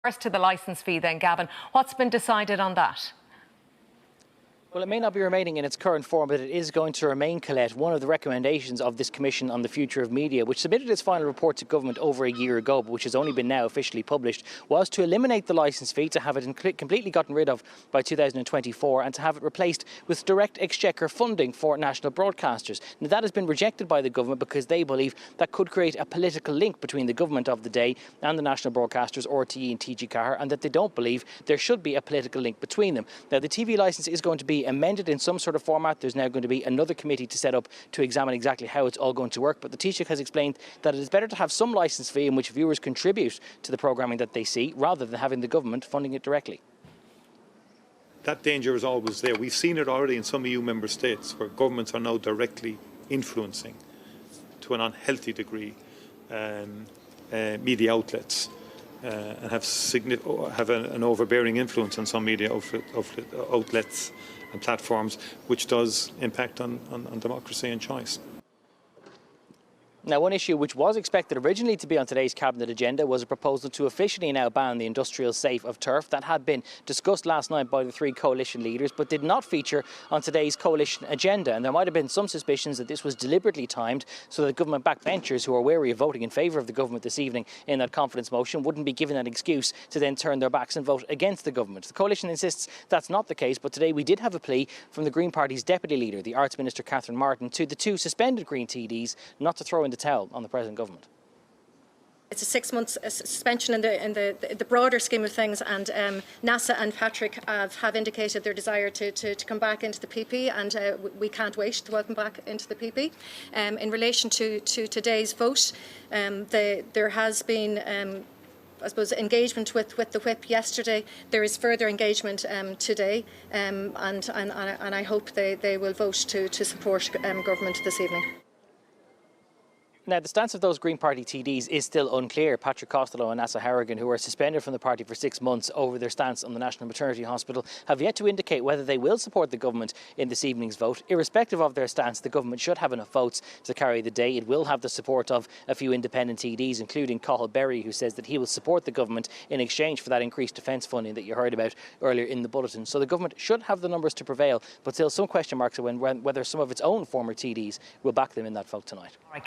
First to the licence fee then, Gavin. What's been decided on that? Well, it may not be remaining in its current form, but it is going to remain, Colette. One of the recommendations of this Commission on the Future of Media, which submitted its final report to government over a year ago, but which has only been now officially published, was to eliminate the licence fee, to have it completely gotten rid of by 2024 and to have it replaced with direct exchequer funding for national broadcasters. Now, that has been rejected by the government because they believe that could create a political link between the government of the day and the national broadcasters, RTE and TG Ceathair, and that they don't believe there should be a political link between them. Now, the TV licence is going to be amended in some sort of format. There's now going to be another committee to set up to examine exactly how it's all going to work. But the Taoiseach has explained that it is better to have some licence fee in which viewers contribute to the programming that they see, rather than having the government funding it directly. That danger is always there. We've seen it already in some EU member states where governments are now directly influencing, to an unhealthy degree, media outlets. And have an overbearing influence on some media outlets and platforms, which does impact on democracy and choice. Now, one issue which was expected originally to be on today's Cabinet agenda was a proposal to officially now ban the industrial safe of turf. That had been discussed last night by the three coalition leaders, but did not feature on today's coalition agenda. And there might have been some suspicions that this was deliberately timed so that government backbenchers who are wary of voting in favour of the government this evening in that confidence motion wouldn't be given an excuse to then turn their backs and vote against the government. The coalition insists that's not the case, but today we did have a plea from the Green Party's Deputy Leader, the Arts Minister Catherine Martin, to the two suspended Green TDs not to throw in the towel on the present government. It's a 6 month suspension in the broader scheme of things, and NASA and Patrick have indicated their desire to come back into the PP, and we can't wait to welcome back into the PP. In relation to today's vote, there has been I suppose engagement with the whip yesterday. There is further engagement today, and I hope they will vote to support government this evening. Now, the stance of those Green Party TDs is still unclear. Patrick Costello and Asa Harrigan, who were suspended from the party for 6 months over their stance on the National Maternity Hospital, have yet to indicate whether they will support the government in this evening's vote. Irrespective of their stance, the government should have enough votes to carry the day. It will have the support of a few independent TDs, including Cathal Berry, who says that he will support the government in exchange for that increased defence funding that you heard about earlier in the bulletin. So the government should have the numbers to prevail, but still some question marks are whether some of its own former TDs will back them in that vote tonight.